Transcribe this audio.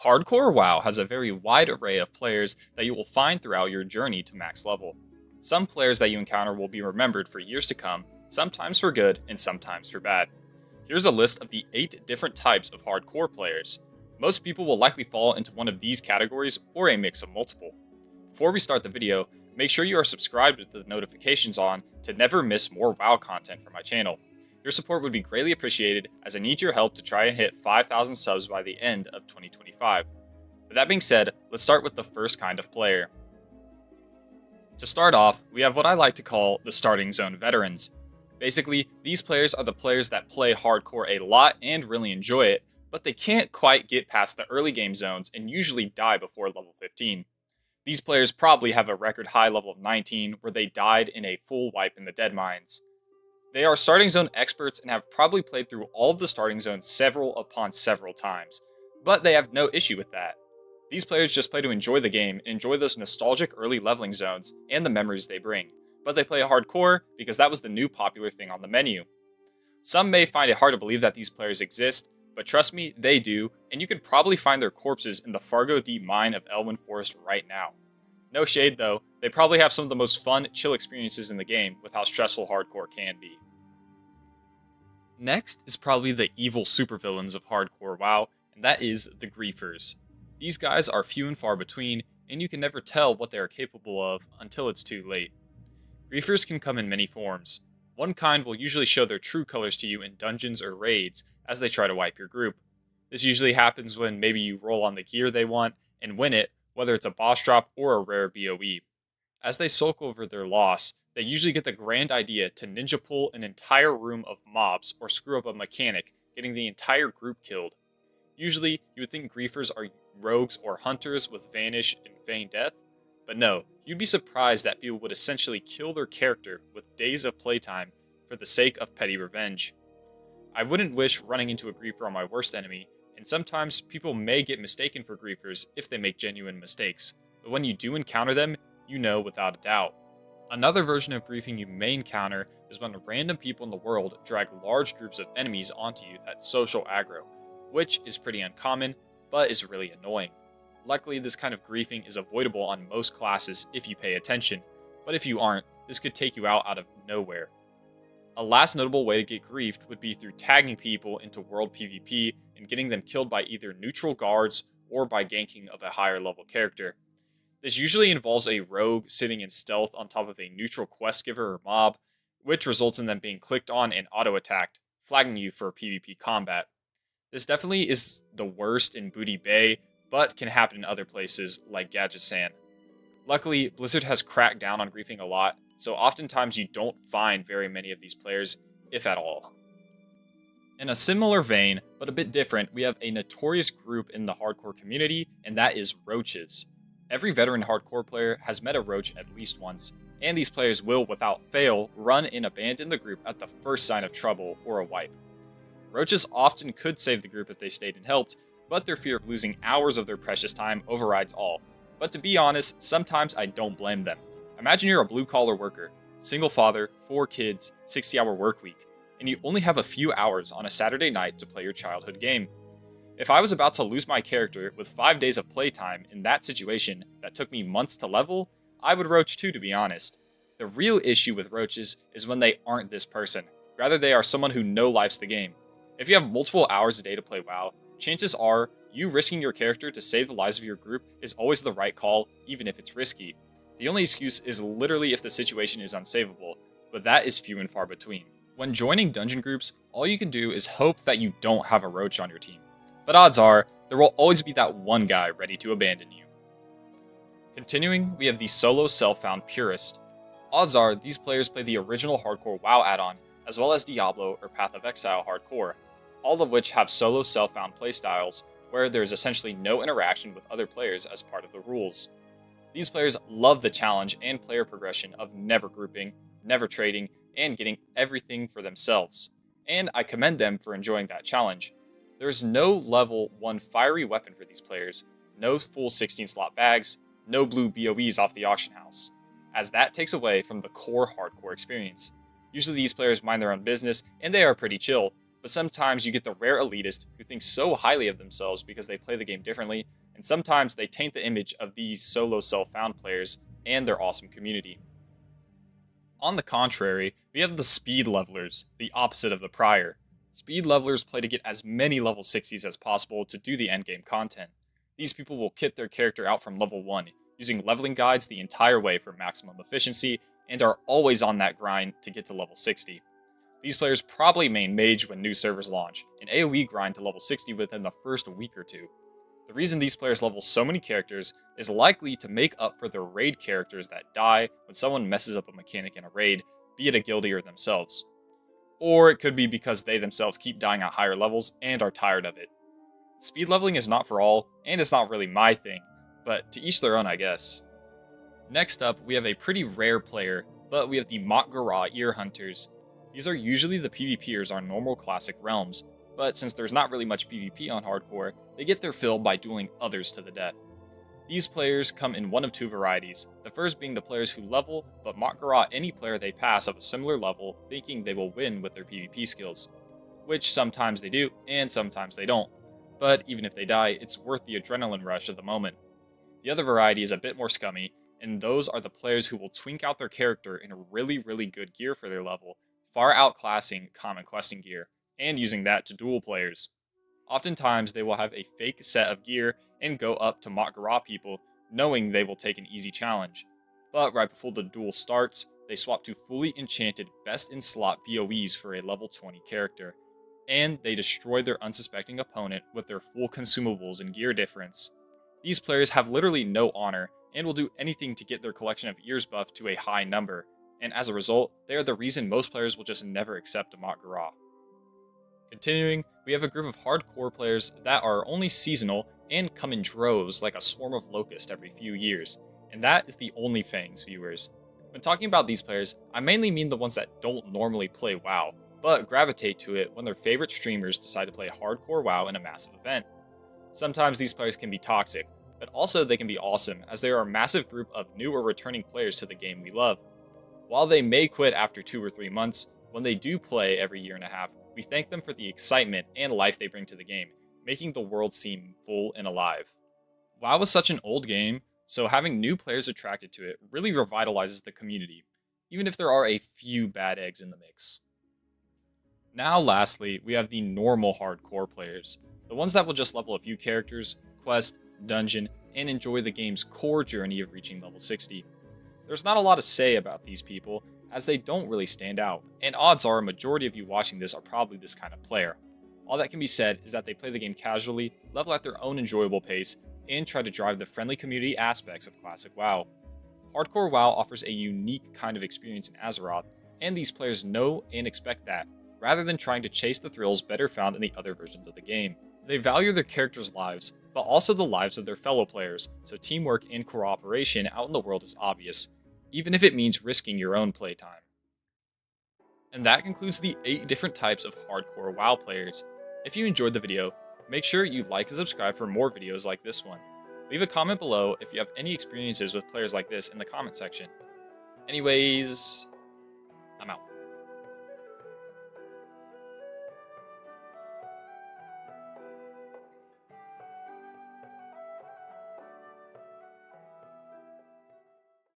Hardcore WoW has a very wide array of players that you will find throughout your journey to max level. Some players that you encounter will be remembered for years to come, sometimes for good and sometimes for bad. Here's a list of the 8 different types of hardcore players. Most people will likely fall into one of these categories or a mix of multiple. Before we start the video, make sure you are subscribed with the notifications on to never miss more WoW content from my channel. Your support would be greatly appreciated, as I need your help to try and hit 5,000 subs by the end of 2025. With that being said, let's start with the first kind of player. To start off, we have what I like to call the starting zone veterans. Basically, these players are the players that play hardcore a lot and really enjoy it, but they can't quite get past the early game zones and usually die before level 15. These players probably have a record high level of 19 where they died in a full wipe in the dead mines. They are starting zone experts and have probably played through all of the starting zones several upon several times, but they have no issue with that. These players just play to enjoy the game and enjoy those nostalgic early leveling zones and the memories they bring, but they play hardcore because that was the new popular thing on the menu. Some may find it hard to believe that these players exist, but trust me, they do, and you could probably find their corpses in the Fargo Deep mine of Elwyn Forest right now. No shade though, they probably have some of the most fun, chill experiences in the game with how stressful hardcore can be. Next is probably the evil supervillains of hardcore WoW, and that is the Griefers. These guys are few and far between, and you can never tell what they are capable of until it's too late. Griefers can come in many forms. One kind will usually show their true colors to you in dungeons or raids as they try to wipe your group. This usually happens when maybe you roll on the gear they want and win it, whether it's a boss drop or a rare BOE. As they sulk over their loss, they usually get the grand idea to ninja pull an entire room of mobs or screw up a mechanic, getting the entire group killed. Usually, you would think Griefers are rogues or hunters with vanish and feign death, but no, you'd be surprised that people would essentially kill their character with days of playtime for the sake of petty revenge. I wouldn't wish running into a Griefer on my worst enemy, and sometimes people may get mistaken for Griefers if they make genuine mistakes, but when you do encounter them, you know without a doubt. Another version of griefing you may encounter is when random people in the world drag large groups of enemies onto you that social aggro, which is pretty uncommon, but is really annoying. Luckily, this kind of griefing is avoidable on most classes if you pay attention, but if you aren't, this could take you out of nowhere. A last notable way to get griefed would be through tagging people into world PvP and getting them killed by either neutral guards or by ganking of a higher level character. This usually involves a rogue sitting in stealth on top of a neutral quest giver or mob, which results in them being clicked on and auto-attacked, flagging you for PvP combat. This definitely is the worst in Booty Bay, but can happen in other places like Gadgesan. Luckily, Blizzard has cracked down on griefing a lot, so oftentimes you don't find very many of these players, if at all. In a similar vein, but a bit different, we have a notorious group in the hardcore community, and that is roaches. Every veteran hardcore player has met a roach at least once, and these players will, without fail, run and abandon the group at the first sign of trouble or a wipe. Roaches often could save the group if they stayed and helped, but their fear of losing hours of their precious time overrides all. But to be honest, sometimes I don't blame them. Imagine you're a blue-collar worker, single father, 4 kids, 60-hour work week, and you only have a few hours on a Saturday night to play your childhood game. If I was about to lose my character with 5 days of playtime in that situation that took me months to level, I would roach too, to be honest. The real issue with roaches is when they aren't this person. Rather, they are someone who no-lifes the game. If you have multiple hours a day to play WoW, chances are you risking your character to save the lives of your group is always the right call, even if it's risky. The only excuse is literally if the situation is unsavable, but that is few and far between. When joining dungeon groups, all you can do is hope that you don't have a roach on your team. But odds are, there will always be that one guy ready to abandon you. Continuing, we have the solo self-found purist. Odds are, these players play the original hardcore WoW add-on, as well as Diablo or Path of Exile hardcore, all of which have solo self-found playstyles, where there is essentially no interaction with other players as part of the rules. These players love the challenge and player progression of never grouping, never trading, and getting everything for themselves, and I commend them for enjoying that challenge. There is no level 1 fiery weapon for these players, no full 16-slot bags, no blue BOEs off the auction house, as that takes away from the core hardcore experience. Usually these players mind their own business, and they are pretty chill, But sometimes you get the rare elitist who thinks so highly of themselves because they play the game differently, and sometimes they taint the image of these solo self-found players and their awesome community. On the contrary, we have the speed levelers, the opposite of the prior. Speed levelers play to get as many level 60s as possible to do the endgame content. These people will kit their character out from level 1, using leveling guides the entire way for maximum efficiency, and are always on that grind to get to level 60. These players probably main mage when new servers launch, and AoE grind to level 60 within the first week or two. The reason these players level so many characters is likely to make up for their raid characters that die when someone messes up a mechanic in a raid, be it a guildie or themselves. Or it could be because they themselves keep dying at higher levels and are tired of it. Speed leveling is not for all, and it's not really my thing, but to each their own, I guess. Next up, we have a pretty rare player, but we have the Mak'gora Ear Hunters. These are usually the PvPers on normal classic realms, but since there's not really much PvP on hardcore, they get their fill by dueling others to the death. These players come in one of two varieties, the first being the players who level, but Mak'gora any player they pass of a similar level thinking they will win with their PvP skills. Which sometimes they do, and sometimes they don't. But even if they die, it's worth the adrenaline rush of the moment. The other variety is a bit more scummy, and those are the players who will twink out their character in really good gear for their level, far outclassing common questing gear, and using that to duel players. Oftentimes, they will have a fake set of gear and go up to Mak'gora people, knowing they will take an easy challenge. But right before the duel starts, they swap to fully enchanted best-in-slot PoEs for a level 20 character, and they destroy their unsuspecting opponent with their full consumables and gear difference. These players have literally no honor, and will do anything to get their collection of ears buffed to a high number, and as a result, they are the reason most players will just never accept a Mak'gora. Continuing, we have a group of hardcore players that are only seasonal and come in droves like a swarm of locusts every few years, and that is the Only Fangs viewers. When talking about these players, I mainly mean the ones that don't normally play WoW, but gravitate to it when their favorite streamers decide to play hardcore WoW in a massive event. Sometimes these players can be toxic, but also they can be awesome as they are a massive group of new or returning players to the game we love. While they may quit after 2 or 3 months, when they do play every year and a half, we thank them for the excitement and life they bring to the game, making the world seem full and alive. WoW is such an old game, so having new players attracted to it really revitalizes the community, even if there are a few bad eggs in the mix. Now lastly, we have the normal hardcore players, the ones that will just level a few characters, quest, dungeon, and enjoy the game's core journey of reaching level 60. There's not a lot to say about these people, as they don't really stand out, and odds are a majority of you watching this are probably this kind of player. All that can be said is that they play the game casually, level at their own enjoyable pace, and try to drive the friendly community aspects of classic WoW. Hardcore WoW offers a unique kind of experience in Azeroth, and these players know and expect that, rather than trying to chase the thrills better found in the other versions of the game. They value their characters' lives, but also the lives of their fellow players, so teamwork and cooperation out in the world is obvious, even if it means risking your own playtime. And that concludes the 8 different types of hardcore WoW players. If you enjoyed the video, make sure you like and subscribe for more videos like this one. Leave a comment below if you have any experiences with players like this in the comment section. Anyways,